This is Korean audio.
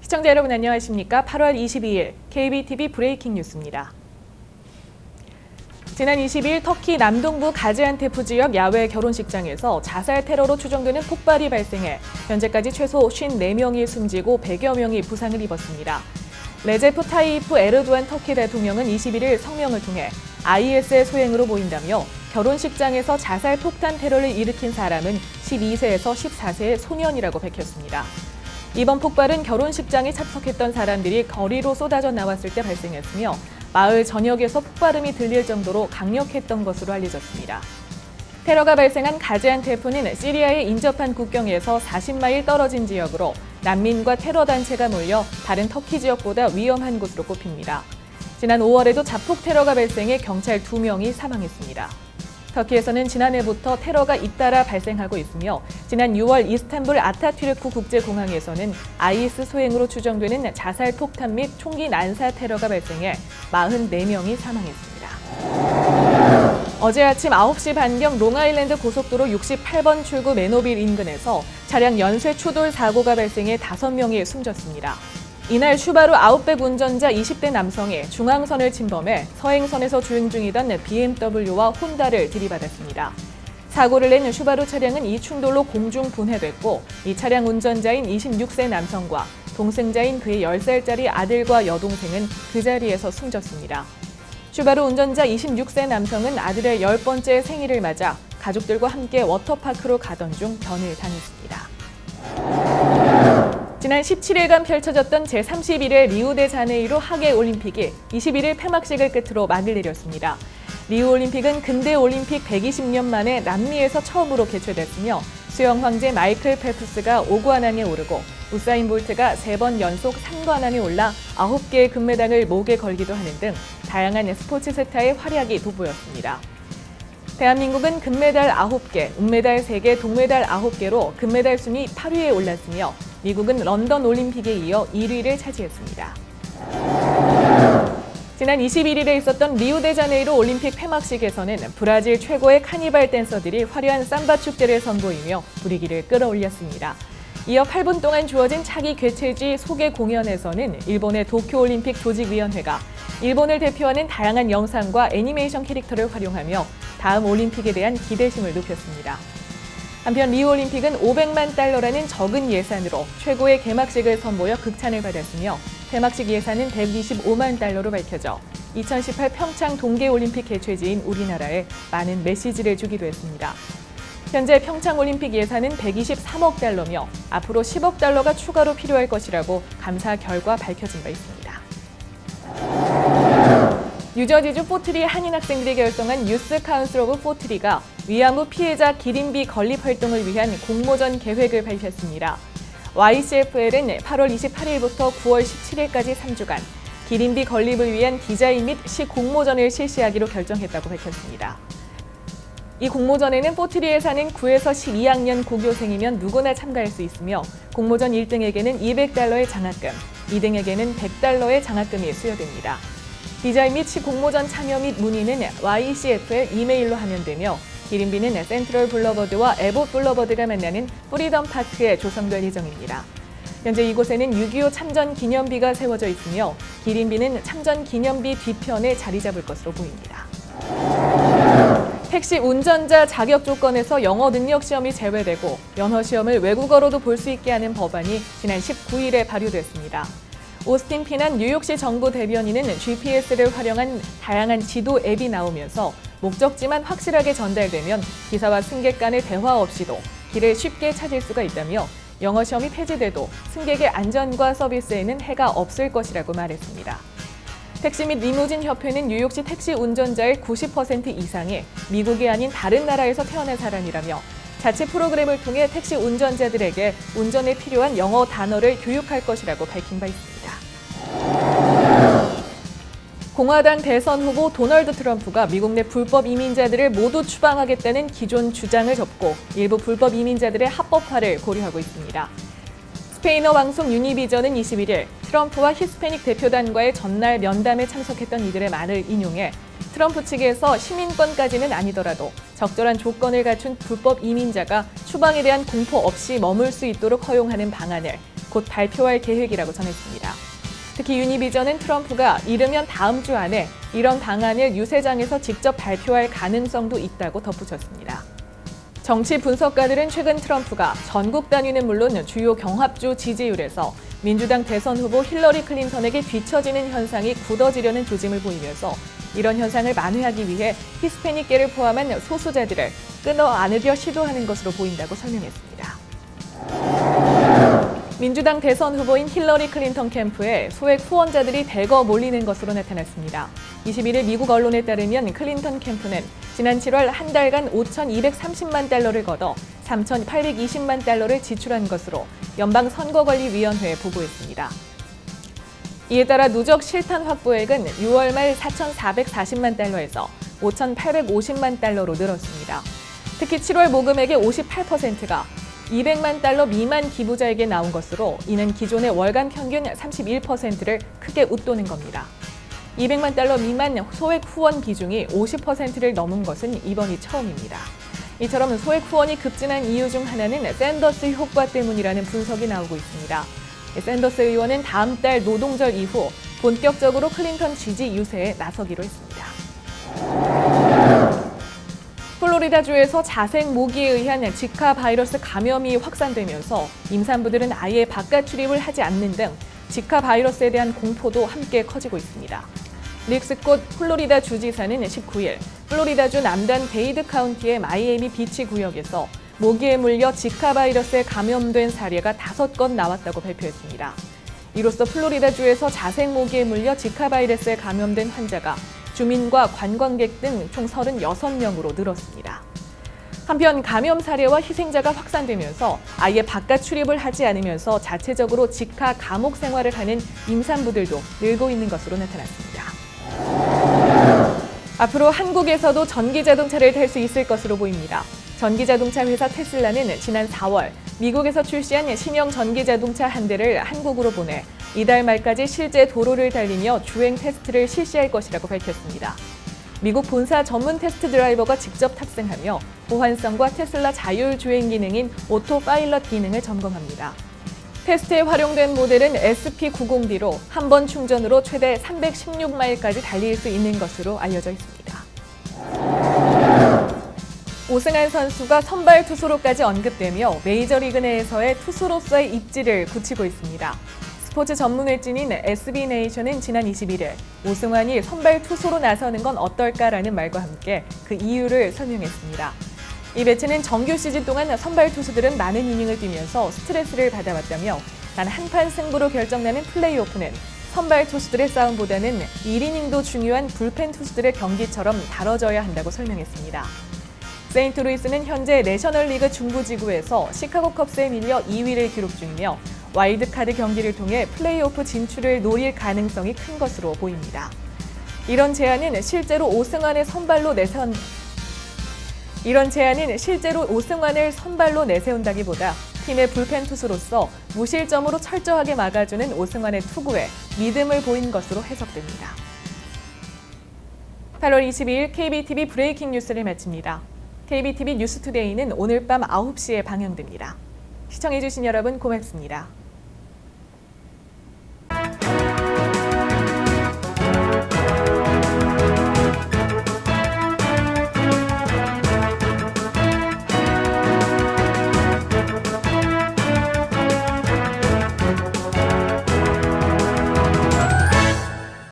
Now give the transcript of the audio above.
시청자 여러분 안녕하십니까? 8월 22일 KBTV 브레이킹 뉴스입니다. 지난 22일 터키 남동부 가지안테프 지역 야외 결혼식장에서 자살 테러로 추정되는 폭발이 발생해 현재까지 최소 54명이 숨지고 100여 명이 부상을 입었습니다. 레제프 타이프 에르도안 터키 대통령은 21일 성명을 통해 IS의 소행으로 보인다며 결혼식장에서 자살 폭탄 테러를 일으킨 사람은 12세에서 14세의 소년이라고 밝혔습니다. 이번 폭발은 결혼식장에 참석했던 사람들이 거리로 쏟아져 나왔을 때 발생했으며 마을 전역에서 폭발음이 들릴 정도로 강력했던 것으로 알려졌습니다. 테러가 발생한 가지안테프는 시리아의 인접한 국경에서 40마일 떨어진 지역으로 난민과 테러 단체가 몰려 다른 터키 지역보다 위험한 곳으로 꼽힙니다. 지난 5월에도 자폭 테러가 발생해 경찰 2명이 사망했습니다. 터키에서는 지난해부터 테러가 잇따라 발생하고 있으며 지난 6월 이스탄불 아타튀르크 국제공항에서는 IS 소행으로 추정되는 자살 폭탄 및 총기 난사 테러가 발생해 44명이 사망했습니다. 어제 아침 9시 반경 롱아일랜드 고속도로 68번 출구 매노빌 인근에서 차량 연쇄 추돌 사고가 발생해 5명이 숨졌습니다. 이날 슈바루 아웃백 운전자 20대 남성이 중앙선을 침범해 서행선에서 주행 중이던 BMW와 혼다를 들이받았습니다. 사고를 낸 슈바루 차량은 이 충돌로 공중 분해됐고 이 차량 운전자인 26세 남성과 동승자인 그의 10살짜리 아들과 여동생은 그 자리에서 숨졌습니다. 슈바루 운전자 26세 남성은 아들의 10번째 생일을 맞아 가족들과 함께 워터파크로 가던 중 변을 당했습니다. 지난 17일간 펼쳐졌던 제31회 리우데자네이루 하계올림픽이 21일 폐막식을 끝으로 막을 내렸습니다. 리우올림픽은 근대올림픽 120년 만에 남미에서 처음으로 개최됐으며 수영 황제 마이클 펠프스가 5관왕에 오르고 우사인 볼트가 3번 연속 3관왕에 올라 9개의 금메달을 목에 걸기도 하는 등 다양한 스포츠 스타의 활약이 돋보였습니다. 대한민국은 금메달 9개, 은메달 3개, 동메달 9개로 금메달 순위 8위에 올랐으며 미국은 런던 올림픽에 이어 1위를 차지했습니다. 지난 21일에 있었던 리우데자네이루 올림픽 폐막식에서는 브라질 최고의 카니발 댄서들이 화려한 삼바 축제를 선보이며 분위기를 끌어올렸습니다. 이어 8분 동안 주어진 차기 개최지 소개 공연에서는 일본의 도쿄올림픽 조직위원회가 일본을 대표하는 다양한 영상과 애니메이션 캐릭터를 활용하며 다음 올림픽에 대한 기대심을 높였습니다. 한편 리우올림픽은 500만 달러라는 적은 예산으로 최고의 개막식을 선보여 극찬을 받았으며 폐막식 예산은 125만 달러로 밝혀져 2018 평창 동계올림픽 개최지인 우리나라에 많은 메시지를 주기도 했습니다. 현재 평창올림픽 예산은 123억 달러며 앞으로 10억 달러가 추가로 필요할 것이라고 감사 결과 밝혀진 바 있습니다. 뉴저지주 포트리 한인 학생들이 결성한 유스 카운슬 오브 포트리가 위안부 피해자 기린비 건립 활동을 위한 공모전 계획을 밝혔습니다. YCFL은 8월 28일부터 9월 17일까지 3주간 기린비 건립을 위한 디자인 및 시 공모전을 실시하기로 결정했다고 밝혔습니다. 이 공모전에는 포트리에 사는 9에서 12학년 고교생이면 누구나 참가할 수 있으며 공모전 1등에게는 200달러의 장학금, 2등에게는 100달러의 장학금이 수여됩니다. 디자인 및 시 공모전 참여 및 문의는 YCFL 이메일로 하면 되며 기린비는 센트럴 블러버드와 에봇 블러버드가 만나는 프리덤 파크에 조성될 예정입니다. 현재 이곳에는 6.25 참전 기념비가 세워져 있으며 기린비는 참전 기념비 뒤편에 자리 잡을 것으로 보입니다. 택시 운전자 자격 조건에서 영어 능력 시험이 제외되고 연어 시험을 외국어로도 볼 수 있게 하는 법안이 지난 19일에 발효됐습니다. 오스틴 피난 뉴욕시 정부 대변인은 GPS를 활용한 다양한 지도 앱이 나오면서 목적지만 확실하게 전달되면 기사와 승객 간의 대화 없이도 길을 쉽게 찾을 수가 있다며 영어 시험이 폐지돼도 승객의 안전과 서비스에는 해가 없을 것이라고 말했습니다. 택시 및 리무진 협회는 뉴욕시 택시 운전자의 90% 이상이 미국이 아닌 다른 나라에서 태어난 사람이라며 자체 프로그램을 통해 택시 운전자들에게 운전에 필요한 영어 단어를 교육할 것이라고 밝힌 바 있습니다. 공화당 대선 후보 도널드 트럼프가 미국 내 불법 이민자들을 모두 추방하겠다는 기존 주장을 접고 일부 불법 이민자들의 합법화를 고려하고 있습니다. 스페인어 방송 유니비전은 21일 트럼프와 히스패닉 대표단과의 전날 면담에 참석했던 이들의 말을 인용해 트럼프 측에서 시민권까지는 아니더라도 적절한 조건을 갖춘 불법 이민자가 추방에 대한 공포 없이 머물 수 있도록 허용하는 방안을 곧 발표할 계획이라고 전했습니다. 특히 유니비전은 트럼프가 이르면 다음 주 안에 이런 방안을 유세장에서 직접 발표할 가능성도 있다고 덧붙였습니다. 정치 분석가들은 최근 트럼프가 전국 단위는 물론 주요 경합주 지지율에서 민주당 대선 후보 힐러리 클린턴에게 뒤처지는 현상이 굳어지려는 조짐을 보이면서 이런 현상을 만회하기 위해 히스패닉계를 포함한 소수자들을 끌어안으려 시도하는 것으로 보인다고 설명했습니다. 민주당 대선 후보인 힐러리 클린턴 캠프에 소액 후원자들이 대거 몰리는 것으로 나타났습니다. 21일 미국 언론에 따르면 클린턴 캠프는 지난 7월 한 달간 5,230만 달러를 걷어 3,820만 달러를 지출한 것으로 연방선거관리위원회에 보고했습니다. 이에 따라 누적 실탄 확보액은 6월 말 4,440만 달러에서 5,850만 달러로 늘었습니다. 특히 7월 모금액의 58%가 200만 달러 미만 기부자에게 나온 것으로 이는 기존의 월간 평균 31%를 크게 웃도는 겁니다. 200만 달러 미만 소액 후원 비중이 50%를 넘은 것은 이번이 처음입니다. 이처럼 소액 후원이 급증한 이유 중 하나는 샌더스 효과 때문이라는 분석이 나오고 있습니다. 샌더스 의원은 다음 달 노동절 이후 본격적으로 클린턴 지지 유세에 나서기로 했습니다. 플로리다주에서 자생 모기에 의한 지카 바이러스 감염이 확산되면서 임산부들은 아예 바깥 출입을 하지 않는 등 지카 바이러스에 대한 공포도 함께 커지고 있습니다. 릭 스콧 플로리다 주지사는 19일 플로리다주 남단 데이드 카운티의 마이애미 비치 구역에서 모기에 물려 지카 바이러스에 감염된 사례가 5건 나왔다고 발표했습니다. 이로써 플로리다주에서 자생 모기에 물려 지카 바이러스에 감염된 환자가 주민과 관광객 등 총 36명으로 늘었습니다. 한편 감염 사례와 희생자가 확산되면서 아예 바깥 출입을 하지 않으면서 자체적으로 지카 감옥 생활을 하는 임산부들도 늘고 있는 것으로 나타났습니다. 앞으로 한국에서도 전기자동차를 탈 수 있을 것으로 보입니다. 전기자동차 회사 테슬라는 지난 4월 미국에서 출시한 신형 전기자동차 한 대를 한국으로 보내 이달 말까지 실제 도로를 달리며 주행 테스트를 실시할 것이라고 밝혔습니다. 미국 본사 전문 테스트 드라이버가 직접 탑승하며 보안성과 테슬라 자율주행 기능인 오토 파일럿 기능을 점검합니다. 테스트에 활용된 모델은 SP90D로 한 번 충전으로 최대 316마일까지 달릴 수 있는 것으로 알려져 있습니다. 오승환 선수가 선발 투수로까지 언급되며 메이저리그 내에서의 투수로서의 입지를 굳히고 있습니다. 스포츠 전문 웹진인 SB네이션은 지난 21일 오승환이 선발 투수로 나서는 건 어떨까라는 말과 함께 그 이유를 설명했습니다. 이 매체는 정규 시즌 동안 선발 투수들은 많은 이닝을 뛰면서 스트레스를 받아왔다며 단 한 판 승부로 결정나는 플레이오프는 선발 투수들의 싸움보다는 1이닝도 중요한 불펜 투수들의 경기처럼 다뤄져야 한다고 설명했습니다. 세인트루이스는 현재 내셔널리그 중부지구에서 시카고 컵스에 밀려 2위를 기록 중이며 와일드카드 경기를 통해 플레이오프 진출을 노릴 가능성이 큰 것으로 보입니다. 이런 제안은 실제로 오승환을 선발로 내세운다기보다 팀의 불펜 투수로서 무실점으로 철저하게 막아주는 오승환의 투구에 믿음을 보인 것으로 해석됩니다. 8월 22일 KBTV 브레이킹 뉴스를 마칩니다. KBTV 뉴스투데이는 오늘 밤 9시에 방영됩니다. 시청해주신 여러분 고맙습니다.